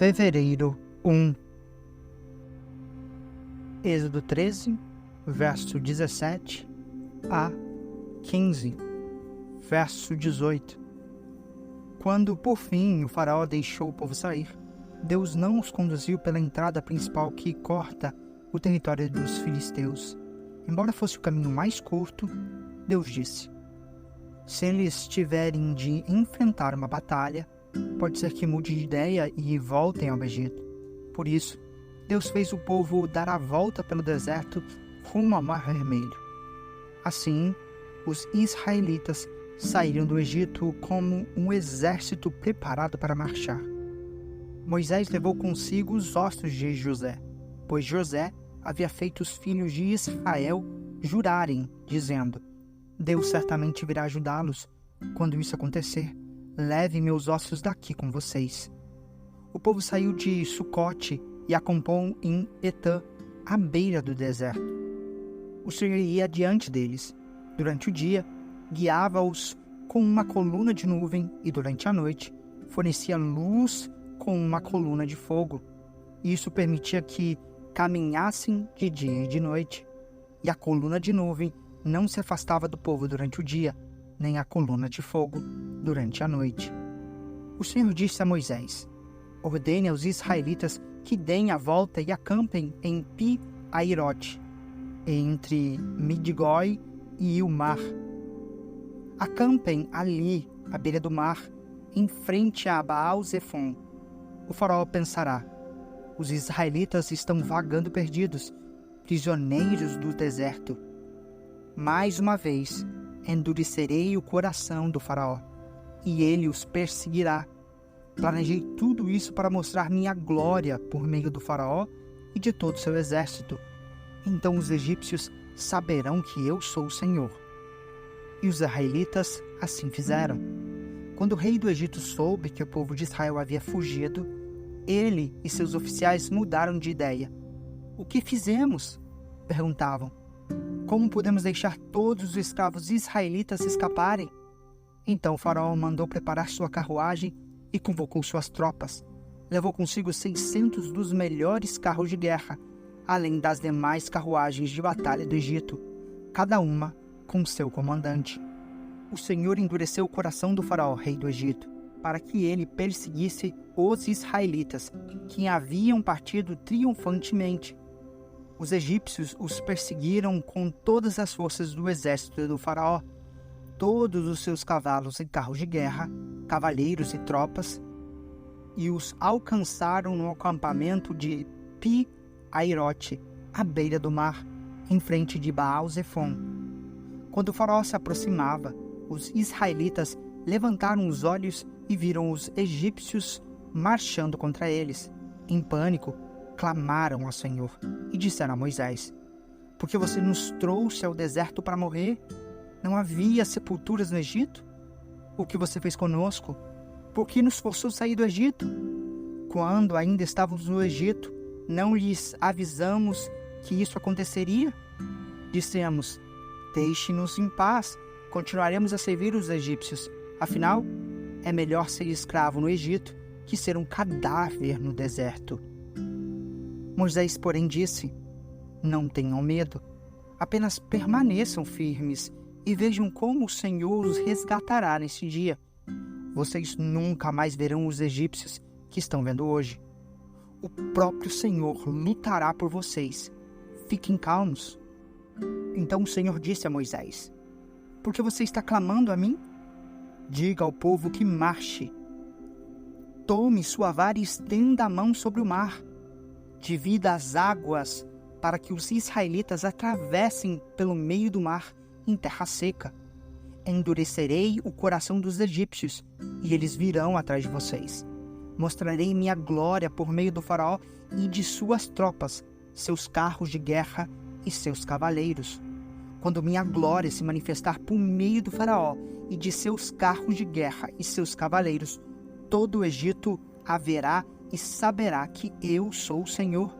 Fevereiro 1. Êxodo 13, verso 17 a 15, verso 18. Quando, por fim, o faraó deixou o povo sair, Deus não os conduziu pela entrada principal que corta o território dos filisteus. Embora fosse o caminho mais curto, Deus disse: se eles tiverem de enfrentar uma batalha, pode ser que mude de ideia e voltem ao Egito. Por isso, Deus fez o povo dar a volta pelo deserto rumo ao Mar Vermelho. Assim, os israelitas saíram do Egito como um exército preparado para marchar. Moisés levou consigo os ossos de José, pois José havia feito os filhos de Israel jurarem, dizendo: Deus certamente virá ajudá-los. Quando isso acontecer, leve meus ossos daqui com vocês. O povo saiu de Sucote e acampou em Etã, à beira do deserto. O Senhor ia diante deles. Durante o dia, guiava-os com uma coluna de nuvem e durante a noite, fornecia luz com uma coluna de fogo. Isso permitia que caminhassem de dia e de noite. E a coluna de nuvem não se afastava do povo durante o dia, nem a coluna de fogo durante a noite. O Senhor disse a Moisés: ordene aos israelitas que deem a volta e acampem em Pi-Hahirote, entre Midigói e o mar. Acampem ali, à beira do mar, em frente a Baal-Zefon. O faraó pensará: os israelitas estão vagando perdidos, prisioneiros do deserto. Mais uma vez, endurecerei o coração do faraó, e ele os perseguirá. Planejei tudo isso para mostrar minha glória por meio do faraó e de todo o seu exército. Então os egípcios saberão que eu sou o Senhor. E os israelitas assim fizeram. Quando o rei do Egito soube que o povo de Israel havia fugido, ele e seus oficiais mudaram de ideia. O que fizemos? Perguntavam. Como podemos deixar todos os escravos israelitas escaparem? Então o faraó mandou preparar sua carruagem e convocou suas tropas. Levou consigo 600 dos melhores carros de guerra, além das demais carruagens de batalha do Egito, cada uma com seu comandante. O Senhor endureceu o coração do faraó, rei do Egito, para que ele perseguisse os israelitas, que haviam partido triunfantemente. Os egípcios os perseguiram com todas as forças do exército do faraó, todos os seus cavalos e carros de guerra, cavaleiros e tropas, e os alcançaram no acampamento de Pi-Hahirote, à beira do mar, em frente de Baal-Zefon. Quando o faraó se aproximava, os israelitas levantaram os olhos e viram os egípcios marchando contra eles. Em pânico, clamaram ao Senhor e disseram a Moisés: por que você nos trouxe ao deserto para morrer? Não havia sepulturas no Egito? O que você fez conosco? Por que nos forçou a sair do Egito? Quando ainda estávamos no Egito, não lhes avisamos que isso aconteceria? Dissemos: deixe-nos em paz, continuaremos a servir os egípcios. Afinal, é melhor ser escravo no Egito que ser um cadáver no deserto. Moisés, porém, disse: não tenham medo, apenas permaneçam firmes e vejam como o Senhor os resgatará nesse dia. Vocês nunca mais verão os egípcios que estão vendo hoje. O próprio Senhor lutará por vocês. Fiquem calmos. Então o Senhor disse a Moisés: por que você está clamando a mim? Diga ao povo que marche. Tome sua vara e estenda a mão sobre o mar. Divida as águas para que os israelitas atravessem pelo meio do mar em terra seca. Endurecerei o coração dos egípcios e eles virão atrás de vocês. Mostrarei minha glória por meio do faraó e de suas tropas, seus carros de guerra e seus cavaleiros. Quando minha glória se manifestar por meio do faraó e de seus carros de guerra e seus cavaleiros, todo o Egito a verá e saberá que eu sou o Senhor.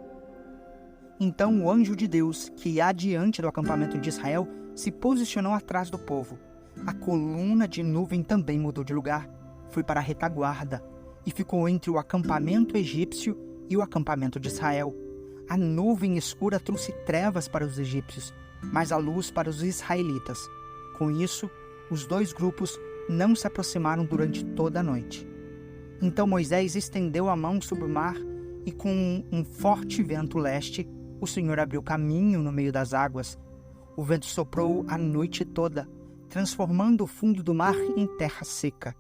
Então o anjo de Deus, que ia adiante do acampamento de Israel, se posicionou atrás do povo. A coluna de nuvem também mudou de lugar, foi para a retaguarda, e ficou entre o acampamento egípcio e o acampamento de Israel. A nuvem escura trouxe trevas para os egípcios, mas a luz para os israelitas. Com isso, os dois grupos não se aproximaram durante toda a noite. Então Moisés estendeu a mão sobre o mar e, com um forte vento leste, o Senhor abriu caminho no meio das águas. O vento soprou a noite toda, transformando o fundo do mar em terra seca.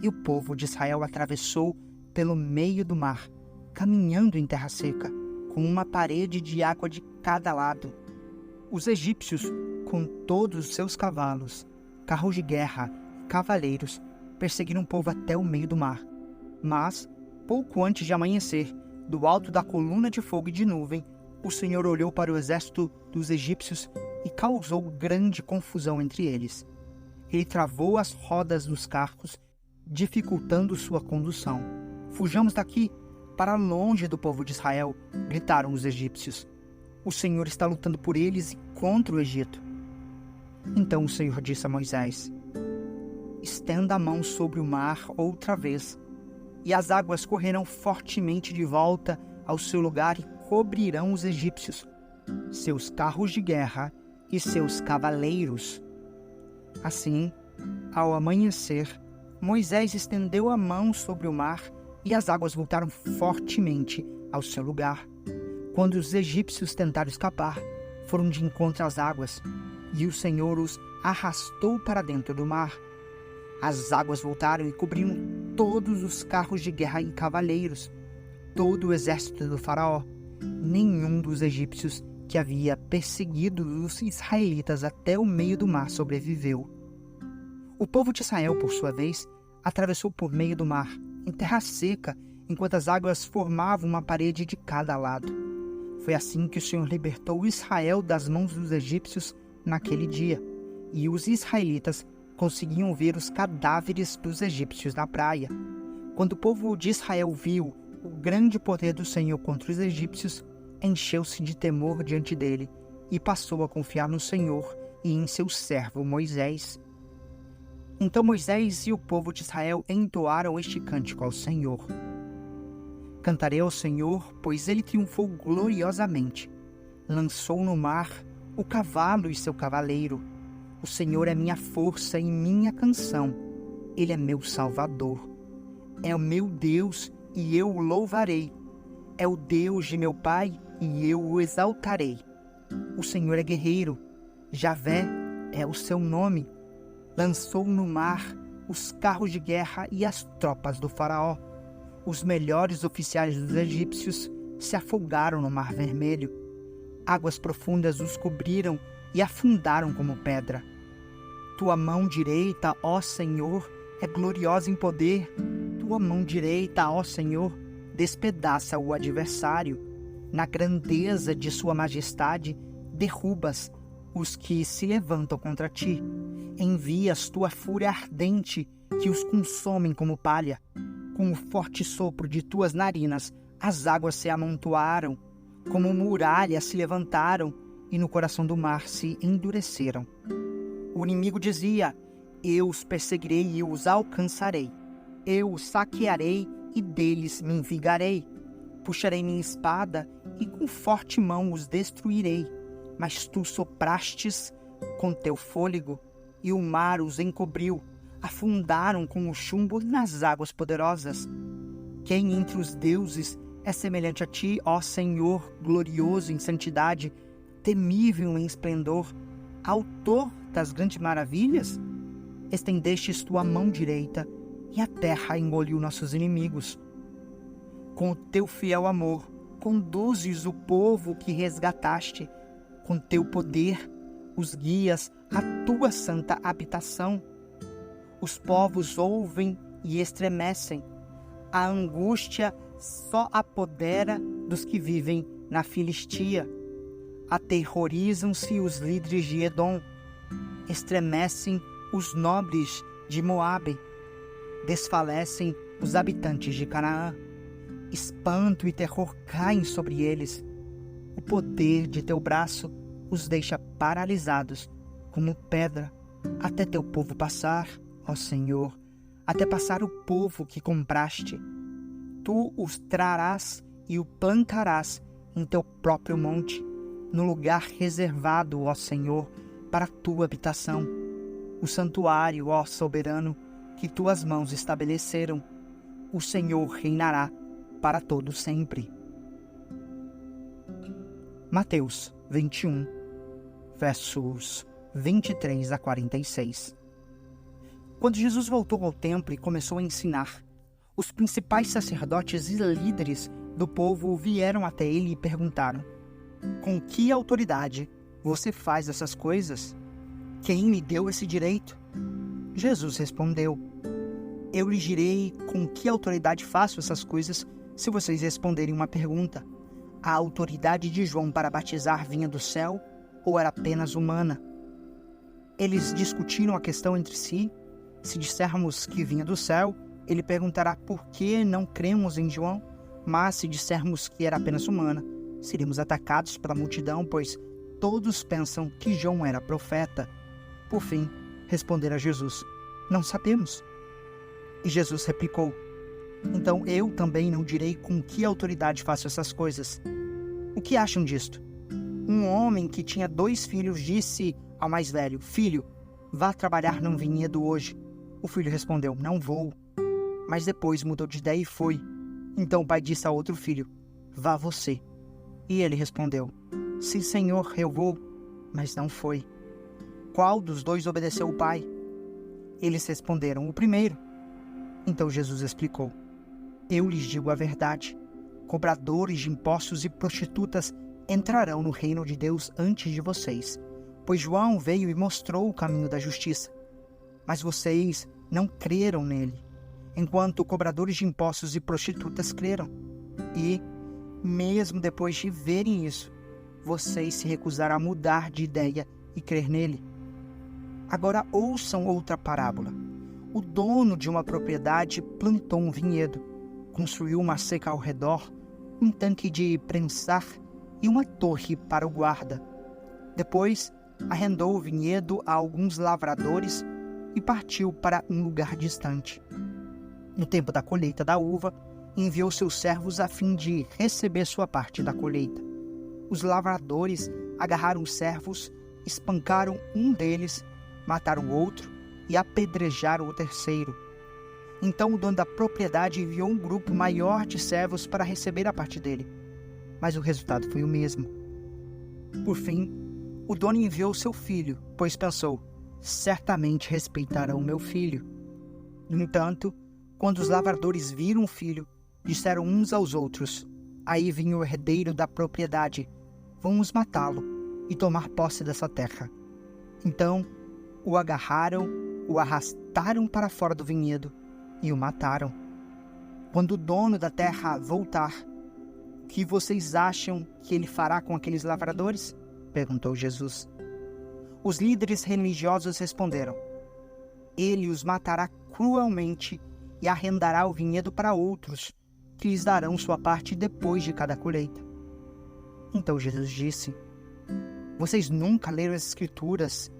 E o povo de Israel atravessou pelo meio do mar, caminhando em terra seca, com uma parede de água de cada lado. Os egípcios, com todos os seus cavalos, carros de guerra e cavaleiros, perseguiram o povo até o meio do mar. Mas, pouco antes de amanhecer, do alto da coluna de fogo e de nuvem, o Senhor olhou para o exército dos egípcios e causou grande confusão entre eles. Ele travou as rodas dos carros, dificultando sua condução. "Fujamos daqui, para longe do povo de Israel", gritaram os egípcios. "O Senhor está lutando por eles e contra o Egito." Então o Senhor disse a Moisés: "Estenda a mão sobre o mar outra vez, e as águas correrão fortemente de volta ao seu lugar e cobrirão os egípcios, seus carros de guerra e seus cavaleiros." Assim, ao amanhecer, Moisés estendeu a mão sobre o mar e as águas voltaram fortemente ao seu lugar. Quando os egípcios tentaram escapar, foram de encontro às águas, e o Senhor os arrastou para dentro do mar. As águas voltaram e cobriram todos os carros de guerra e cavaleiros, todo o exército do faraó. Nenhum dos egípcios que havia perseguido os israelitas até o meio do mar sobreviveu. O povo de Israel, por sua vez, atravessou por meio do mar, em terra seca, enquanto as águas formavam uma parede de cada lado. Foi assim que o Senhor libertou Israel das mãos dos egípcios naquele dia, e os israelitas conseguiam ver os cadáveres dos egípcios na praia. Quando o povo de Israel viu o grande poder do Senhor contra os egípcios, encheu-se de temor diante dele e passou a confiar no Senhor e em seu servo Moisés. Então Moisés e o povo de Israel entoaram este cântico ao Senhor: "Cantarei ao Senhor, pois ele triunfou gloriosamente. Lançou no mar o cavalo e seu cavaleiro. O Senhor é minha força e minha canção. Ele é meu Salvador. É o meu Deus e eu o louvarei. É o Deus de meu pai e eu o exaltarei. O Senhor é guerreiro. Javé é o seu nome. Lançou no mar os carros de guerra e as tropas do faraó. Os melhores oficiais dos egípcios se afogaram no Mar Vermelho. Águas profundas os cobriram e afundaram como pedra. Tua mão direita, ó Senhor, é gloriosa em poder. Tua mão direita, ó Senhor, despedaça o adversário. Na grandeza de sua majestade, derrubas os que se levantam contra ti. Envias tua fúria ardente, que os consomem como palha. Com o forte sopro de tuas narinas, as águas se amontoaram, como muralhas se levantaram, e no coração do mar se endureceram. O inimigo dizia: eu os perseguirei e os alcançarei. Eu os saquearei e deles me vingarei. Puxarei minha espada e com forte mão os destruirei. Mas tu soprastes com teu fôlego e o mar os encobriu. Afundaram com o chumbo nas águas poderosas. Quem entre os deuses é semelhante a ti, ó Senhor, glorioso em santidade, temível em esplendor, autor das grandes maravilhas? Estendestes tua mão direita e a terra engoliu nossos inimigos. Com o teu fiel amor, conduzes o povo que resgataste. Com teu poder, os guias à tua santa habitação. Os povos ouvem e estremecem. A angústia só apodera dos que vivem na Filistia. Aterrorizam-se os líderes de Edom. Estremecem os nobres de Moabe. Desfalecem os habitantes de Canaã. Espanto e terror caem sobre eles. O poder de teu braço os deixa paralisados como pedra, até teu povo passar, ó Senhor, até passar o povo que compraste. Tu os trarás e o plantarás em teu próprio monte, no lugar reservado, ó Senhor, para a tua habitação, o santuário, ó soberano, que tuas mãos estabeleceram. O Senhor reinará para todo sempre. Mateus 21, versos 23 a 46. Quando Jesus voltou ao templo e começou a ensinar, os principais sacerdotes e líderes do povo vieram até ele e perguntaram: com que autoridade você faz essas coisas? Quem lhe deu esse direito? Jesus respondeu: eu lhes direi com que autoridade faço essas coisas se vocês responderem uma pergunta. A autoridade de João para batizar vinha do céu ou era apenas humana? Eles discutiram a questão entre si. Se dissermos que vinha do céu, ele perguntará por que não cremos em João, mas se dissermos que era apenas humana, seríamos atacados pela multidão, pois todos pensam que João era profeta. Por fim, responderam a Jesus: não sabemos. E Jesus replicou: então eu também não direi com que autoridade faço essas coisas. O que acham disto? Um homem que tinha 2 filhos disse ao mais velho: filho, vá trabalhar num vinhedo hoje. O filho respondeu: não vou. Mas depois mudou de ideia e foi. Então o pai disse ao outro filho: vá você. E ele respondeu: sim, senhor, eu vou. Mas não foi. Qual dos 2 obedeceu o pai? Eles responderam: o primeiro. Então Jesus explicou: eu lhes digo a verdade. Cobradores de impostos e prostitutas entrarão no reino de Deus antes de vocês, pois João veio e mostrou o caminho da justiça. Mas vocês não creram nele, enquanto cobradores de impostos e prostitutas creram. E, mesmo depois de verem isso, vocês se recusaram a mudar de ideia e crer nele. Agora ouçam outra parábola. O dono de uma propriedade plantou um vinhedo, construiu uma cerca ao redor, um tanque de prensar e uma torre para o guarda. Depois, arrendou o vinhedo a alguns lavradores e partiu para um lugar distante. No tempo da colheita da uva, enviou seus servos a fim de receber sua parte da colheita. Os lavradores agarraram os servos, espancaram um deles, mataram o outro e apedrejaram o terceiro. Então o dono da propriedade enviou um grupo maior de servos para receber a parte dele. Mas o resultado foi o mesmo. Por fim, o dono enviou seu filho, pois pensou: certamente respeitarão meu filho. No entanto, quando os lavradores viram o filho, disseram uns aos outros: aí vinha o herdeiro da propriedade, vamos matá-lo e tomar posse dessa terra. Então o agarraram, o arrastaram para fora do vinhedo e o mataram. Quando o dono da terra voltar, o que vocês acham que ele fará com aqueles lavradores? Perguntou Jesus. Os líderes religiosos responderam: ele os matará cruelmente e arrendará o vinhedo para outros, que lhes darão sua parte depois de cada colheita. Então Jesus disse: vocês nunca leram as Escrituras?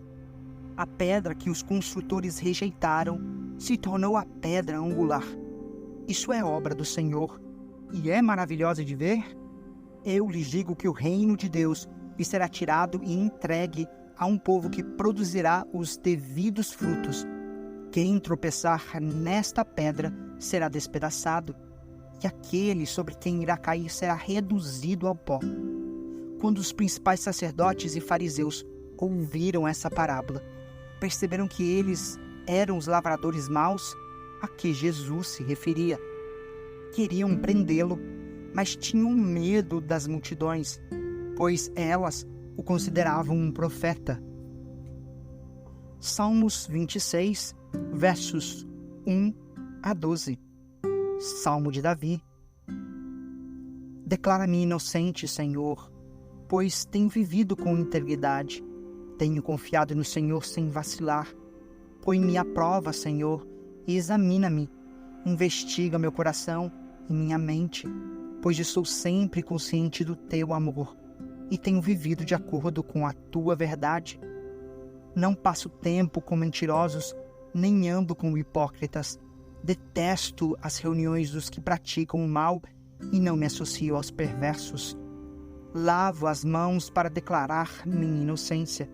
A pedra que os construtores rejeitaram se tornou a pedra angular. Isso é obra do Senhor e é maravilhosa de ver. Eu lhes digo que o reino de Deus lhe será tirado e entregue a um povo que produzirá os devidos frutos. Quem tropeçar nesta pedra será despedaçado, e aquele sobre quem irá cair será reduzido ao pó. Quando os principais sacerdotes e fariseus ouviram essa parábola, perceberam que eles eram os lavradores maus a que Jesus se referia. Queriam prendê-lo, mas tinham medo das multidões, pois elas o consideravam um profeta. Salmos 26, versos 1 a 12. Salmo de Davi. Declara-me inocente, Senhor, pois tenho vivido com integridade. Tenho confiado no Senhor sem vacilar. Põe-me à prova, Senhor, e examina-me. Investiga meu coração e minha mente, pois estou sempre consciente do teu amor e tenho vivido de acordo com a tua verdade. Não passo tempo com mentirosos, nem ando com hipócritas, Detesto as reuniões dos que praticam o mal e não me associo aos perversos. Lavo as mãos para declarar minha inocência.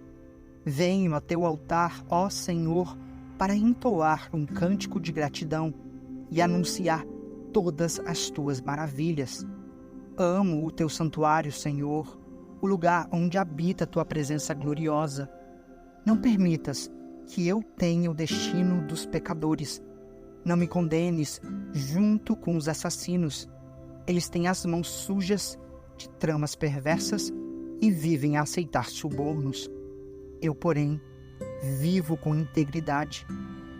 Venho a teu altar, ó Senhor, para entoar um cântico de gratidão e anunciar todas as tuas maravilhas. Amo o teu santuário, Senhor, o lugar onde habita a tua presença gloriosa. Não permitas que eu tenha o destino dos pecadores. Não me condenes junto com os assassinos. Eles têm as mãos sujas de tramas perversas e vivem a aceitar subornos. Eu, porém, vivo com integridade.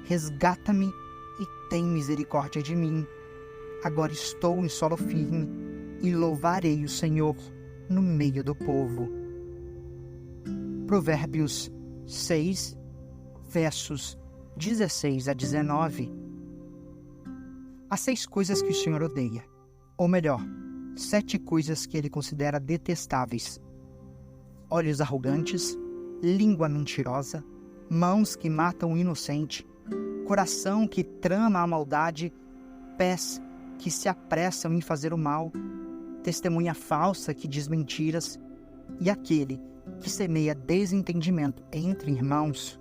Resgata-me e tem misericórdia de mim. Agora estou em solo firme e louvarei o Senhor no meio do povo. Provérbios 6, versos 16 a 19. Há 6 coisas que o Senhor odeia, ou melhor, 7 coisas que ele considera detestáveis: olhos arrogantes, língua mentirosa, mãos que matam o inocente, coração que trama a maldade, pés que se apressam em fazer o mal, testemunha falsa que diz mentiras, e aquele que semeia desentendimento entre irmãos.